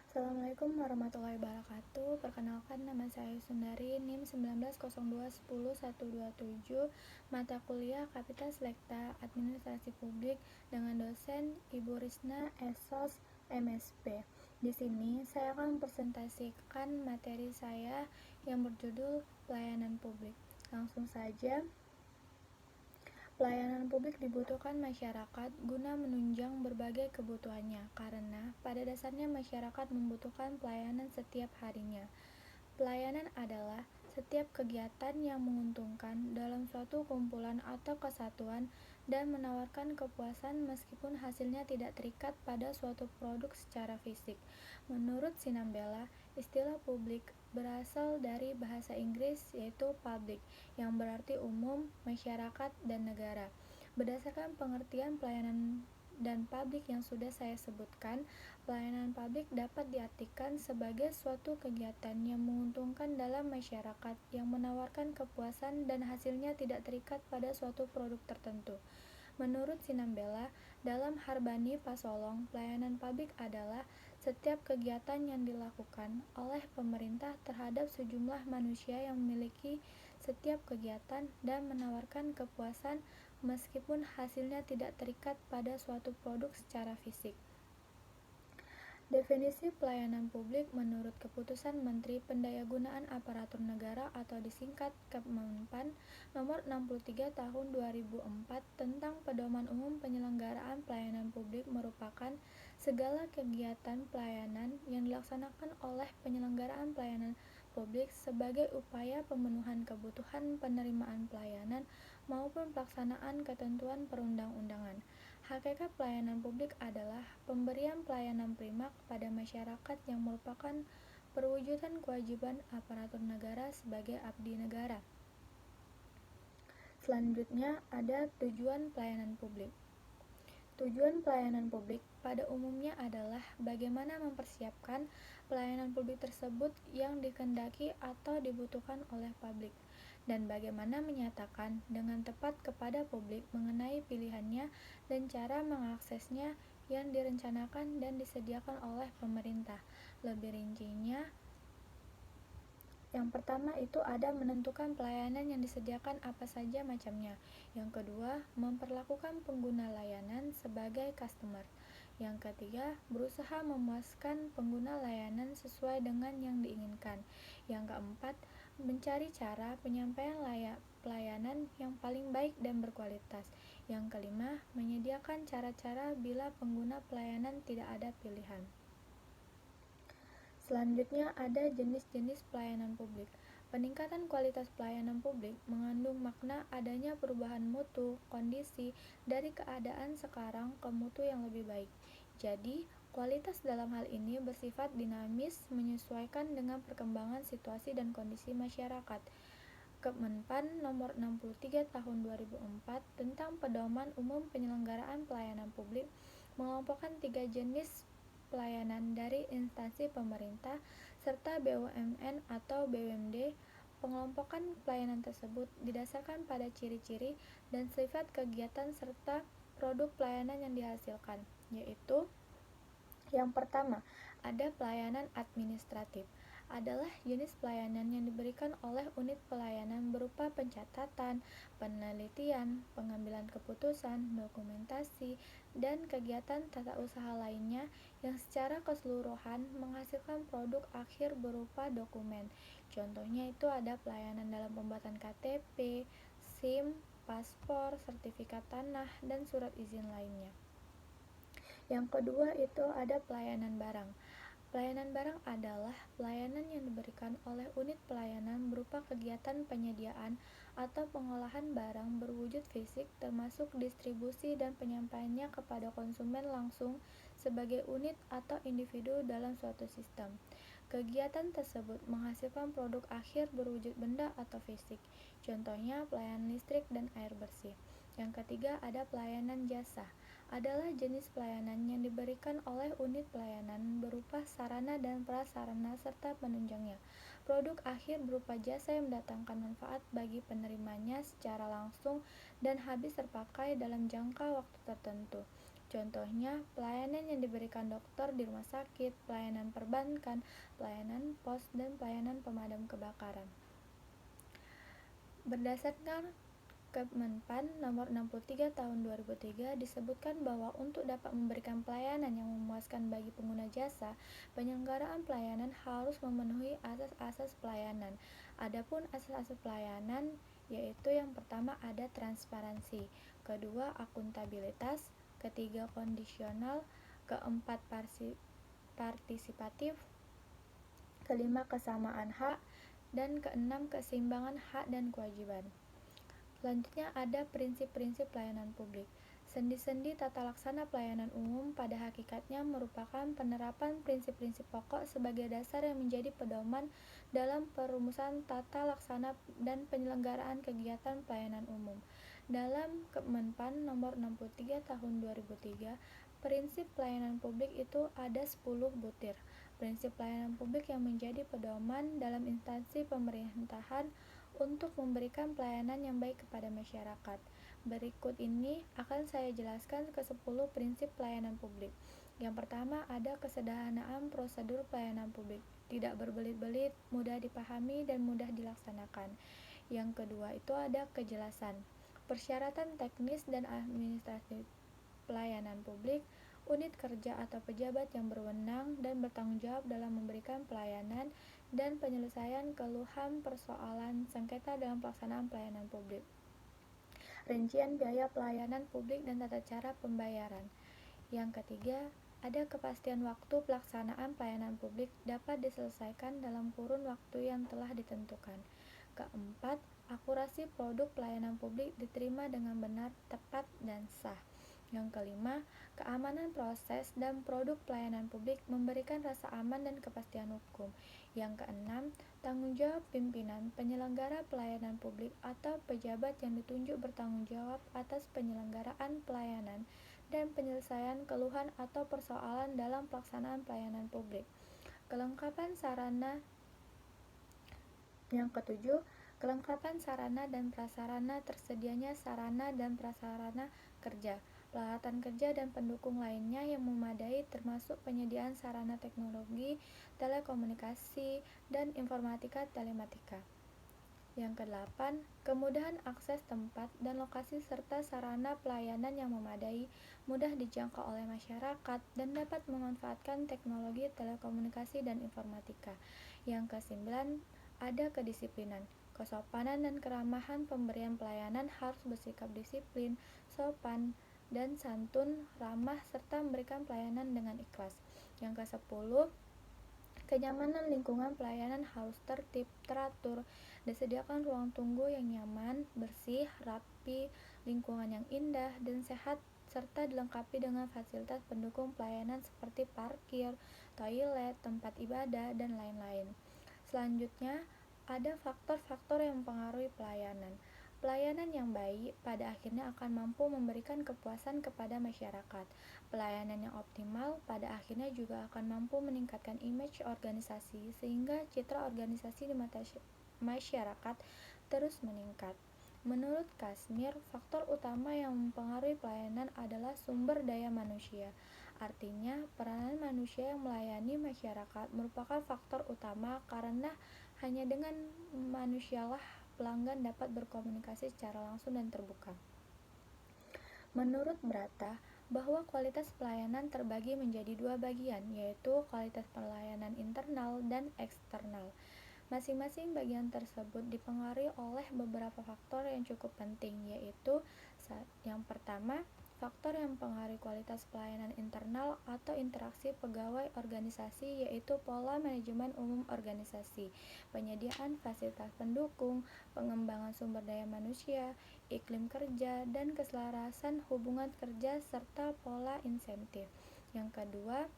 Assalamualaikum warahmatullahi wabarakatuh. Perkenalkan, nama saya Sundari, NIM 1902101227, mata kuliah Kapital Selekta Administrasi Publik dengan dosen Ibu Risna Esos MSP. Di sini saya akan mempresentasikan materi saya yang berjudul pelayanan publik. Langsung saja. Pelayanan publik dibutuhkan masyarakat guna menunjang berbagai kebutuhannya, karena pada dasarnya masyarakat membutuhkan pelayanan setiap harinya. Pelayanan adalah setiap kegiatan yang menguntungkan dalam suatu kumpulan atau kesatuan dan menawarkan kepuasan meskipun hasilnya tidak terikat pada suatu produk secara fisik. Menurut Sinambela, istilah publik berasal dari bahasa Inggris yaitu public, yang berarti umum, masyarakat, dan negara. Berdasarkan pengertian pelayanan dan publik yang sudah saya sebutkan, pelayanan publik dapat diartikan sebagai suatu kegiatan yang menguntungkan dalam masyarakat, yang menawarkan kepuasan dan hasilnya tidak terikat pada suatu produk tertentu. Menurut Sinambela, dalam Harbani Pasolong, pelayanan publik adalah setiap kegiatan yang dilakukan oleh pemerintah terhadap sejumlah manusia yang memiliki setiap kegiatan dan menawarkan kepuasan meskipun hasilnya tidak terikat pada suatu produk secara fisik. Definisi pelayanan publik menurut Keputusan Menteri Pendayagunaan Aparatur Negara atau disingkat Kemenpan Nomor 63 Tahun 2004 tentang Pedoman Umum Penyelenggaraan Pelayanan Publik merupakan segala kegiatan pelayanan yang dilaksanakan oleh penyelenggaraan pelayanan publik sebagai upaya pemenuhan kebutuhan penerimaan pelayanan maupun pelaksanaan ketentuan perundang-undangan. Hakikat pelayanan publik adalah pemberian pelayanan prima kepada masyarakat yang merupakan perwujudan kewajiban aparatur negara sebagai abdi negara. Selanjutnya ada tujuan pelayanan publik. Tujuan pelayanan publik pada umumnya adalah bagaimana mempersiapkan pelayanan publik tersebut yang dikehendaki atau dibutuhkan oleh publik, dan bagaimana menyatakan dengan tepat kepada publik mengenai pilihannya dan cara mengaksesnya yang direncanakan dan disediakan oleh pemerintah. Lebih rincinya, yang pertama itu ada menentukan pelayanan yang disediakan apa saja macamnya. Yang kedua, memperlakukan pengguna layanan sebagai customer. Yang ketiga, berusaha memuaskan pengguna layanan sesuai dengan yang diinginkan. Yang keempat, mencari cara penyampaian pelayanan yang paling baik dan berkualitas. Yang kelima, menyediakan cara-cara bila pengguna pelayanan tidak ada pilihan. Selanjutnya ada jenis-jenis pelayanan publik. Peningkatan kualitas pelayanan publik mengandung makna adanya perubahan mutu, kondisi, dari keadaan sekarang ke mutu yang lebih baik. Jadi, kualitas dalam hal ini bersifat dinamis menyesuaikan dengan perkembangan situasi dan kondisi masyarakat. Kemenpan Nomor 63 Tahun 2004 tentang Pedoman Umum Penyelenggaraan Pelayanan Publik mengelompokkan 3 jenis pelayanan dari instansi pemerintah serta BUMN atau BUMD. Pengelompokan pelayanan tersebut didasarkan pada ciri-ciri dan sifat kegiatan serta produk pelayanan yang dihasilkan, yaitu yang pertama, ada pelayanan administratif. Adalah jenis pelayanan yang diberikan oleh unit pelayanan berupa pencatatan, penelitian, pengambilan keputusan, dokumentasi, dan kegiatan tata usaha lainnya yang secara keseluruhan menghasilkan produk akhir berupa dokumen. Contohnya itu ada pelayanan dalam pembuatan KTP, SIM, paspor, sertifikat tanah, dan surat izin lainnya. Yang kedua itu ada pelayanan barang. Pelayanan barang adalah pelayanan yang diberikan oleh unit pelayanan berupa kegiatan penyediaan atau pengolahan barang berwujud fisik termasuk distribusi dan penyampaiannya kepada konsumen langsung sebagai unit atau individu dalam suatu sistem. Kegiatan tersebut menghasilkan produk akhir berwujud benda atau fisik. Contohnya pelayanan listrik dan air bersih. Yang ketiga ada pelayanan jasa. Adalah jenis pelayanan yang diberikan oleh unit pelayanan berupa sarana dan prasarana serta penunjangnya. Produk akhir berupa jasa yang mendatangkan manfaat bagi penerimanya secara langsung dan habis terpakai dalam jangka waktu tertentu. Contohnya, pelayanan yang diberikan dokter di rumah sakit, pelayanan perbankan, pelayanan pos, dan pelayanan pemadam kebakaran. Berdasarkan Kemenpan Nomor 63 Tahun 2003 disebutkan bahwa untuk dapat memberikan pelayanan yang memuaskan bagi pengguna jasa, penyelenggaraan pelayanan harus memenuhi asas-asas pelayanan. Adapun asas-asas pelayanan yaitu yang pertama ada transparansi, kedua akuntabilitas, ketiga kondisional, keempat partisipatif, kelima kesamaan hak, dan keenam keseimbangan hak dan kewajiban. Selanjutnya ada prinsip-prinsip pelayanan publik. Sendi-sendi tata laksana pelayanan umum pada hakikatnya merupakan penerapan prinsip-prinsip pokok sebagai dasar yang menjadi pedoman dalam perumusan tata laksana dan penyelenggaraan kegiatan pelayanan umum. Dalam Kemenpan Nomor 63 Tahun 2003, prinsip pelayanan publik itu ada 10 butir. Prinsip pelayanan publik yang menjadi pedoman dalam instansi pemerintahan untuk memberikan pelayanan yang baik kepada masyarakat. Berikut ini akan saya jelaskan ke-10 prinsip pelayanan publik. Yang pertama ada kesederhanaan prosedur pelayanan publik, tidak berbelit-belit, mudah dipahami dan mudah dilaksanakan. Yang kedua itu ada kejelasan, persyaratan teknis dan administratif pelayanan publik, unit kerja atau pejabat yang berwenang dan bertanggung jawab dalam memberikan pelayanan dan penyelesaian keluhan persoalan sengketa dalam pelaksanaan pelayanan publik. Rincian biaya pelayanan publik dan tata cara pembayaran. Yang ketiga, ada kepastian waktu pelaksanaan pelayanan publik dapat diselesaikan dalam kurun waktu yang telah ditentukan. Keempat, akurasi produk pelayanan publik diterima dengan benar, tepat, dan sah. Yang kelima, keamanan proses dan produk pelayanan publik memberikan rasa aman dan kepastian hukum. Yang keenam, tanggung jawab pimpinan penyelenggara pelayanan publik atau pejabat yang ditunjuk bertanggung jawab atas penyelenggaraan pelayanan dan penyelesaian keluhan atau persoalan dalam pelaksanaan pelayanan publik. Kelengkapan sarana. Yang ketujuh, kelengkapan sarana dan prasarana, tersedianya sarana dan prasarana kerja, peralatan kerja dan pendukung lainnya yang memadai termasuk penyediaan sarana teknologi, telekomunikasi, dan informatika telematika. Yang kedelapan, kemudahan akses tempat dan lokasi serta sarana pelayanan yang memadai, mudah dijangkau oleh masyarakat, dan dapat memanfaatkan teknologi telekomunikasi dan informatika. Yang kesembilan, ada kedisiplinan, kesopanan dan keramahan pemberian pelayanan harus bersikap disiplin, sopan, dan santun, ramah, serta memberikan pelayanan dengan ikhlas. Yang kesepuluh, kenyamanan lingkungan pelayanan harus tertib, teratur, disediakan ruang tunggu yang nyaman, bersih, rapi, lingkungan yang indah, dan sehat, serta dilengkapi dengan fasilitas pendukung pelayanan seperti parkir, toilet, tempat ibadah, dan lain-lain. Selanjutnya, ada faktor-faktor yang mempengaruhi pelayanan. Pelayanan yang baik pada akhirnya akan mampu memberikan kepuasan kepada masyarakat. Pelayanan yang optimal pada akhirnya juga akan mampu meningkatkan image organisasi sehingga citra organisasi di mata masyarakat terus meningkat. Menurut Kasmir, faktor utama yang mempengaruhi pelayanan adalah sumber daya manusia. Artinya, peranan manusia yang melayani masyarakat merupakan faktor utama karena hanya dengan manusialah pelanggan dapat berkomunikasi secara langsung dan terbuka. Menurut Brata, bahwa kualitas pelayanan terbagi menjadi dua bagian, yaitu kualitas pelayanan internal dan eksternal. Masing-masing bagian tersebut dipengaruhi oleh beberapa faktor yang cukup penting, yaitu yang pertama, faktor yang mempengaruhi kualitas pelayanan internal atau interaksi pegawai organisasi, yaitu pola manajemen umum organisasi, penyediaan fasilitas pendukung, pengembangan sumber daya manusia, iklim kerja, dan keselarasan hubungan kerja, serta pola insentif. Yang kedua,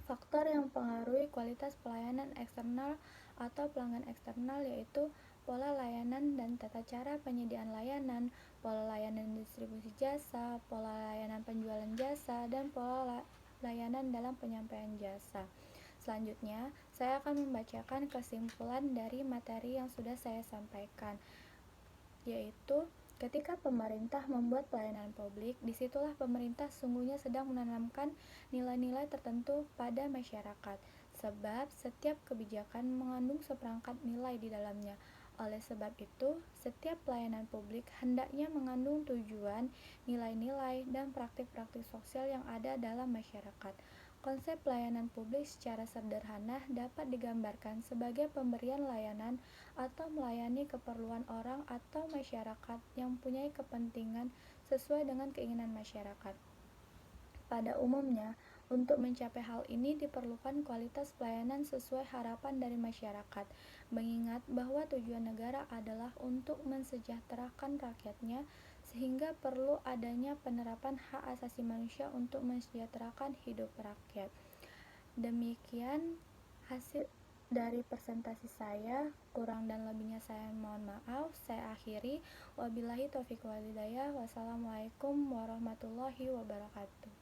faktor yang mempengaruhi kualitas pelayanan eksternal atau pelanggan eksternal, yaitu pola layanan dan tata cara penyediaan layanan, pola layanan distribusi jasa, pola layanan penjualan jasa, dan pola layanan dalam penyampaian jasa. Selanjutnya, saya akan membacakan kesimpulan dari materi yang sudah saya sampaikan, yaitu Ketika pemerintah membuat pelayanan publik, disitulah pemerintah sungguhnya sedang menanamkan nilai-nilai tertentu pada masyarakat, sebab setiap kebijakan mengandung seperangkat nilai di dalamnya. Oleh sebab itu, setiap pelayanan publik hendaknya mengandung tujuan, nilai-nilai, dan praktik-praktik sosial yang ada dalam masyarakat. Konsep pelayanan publik secara sederhana dapat digambarkan sebagai pemberian layanan atau melayani keperluan orang atau masyarakat yang mempunyai kepentingan sesuai dengan keinginan masyarakat. Pada umumnya, untuk mencapai hal ini diperlukan kualitas pelayanan sesuai harapan dari masyarakat, mengingat bahwa tujuan negara adalah untuk mensejahterakan rakyatnya, sehingga perlu adanya penerapan hak asasi manusia untuk mensejahterakan hidup rakyat. Demikian hasil dari presentasi saya, kurang dan lebihnya saya mohon maaf. Saya akhiri, wabillahi taufiq walhidayah. Wassalamualaikum warahmatullahi wabarakatuh.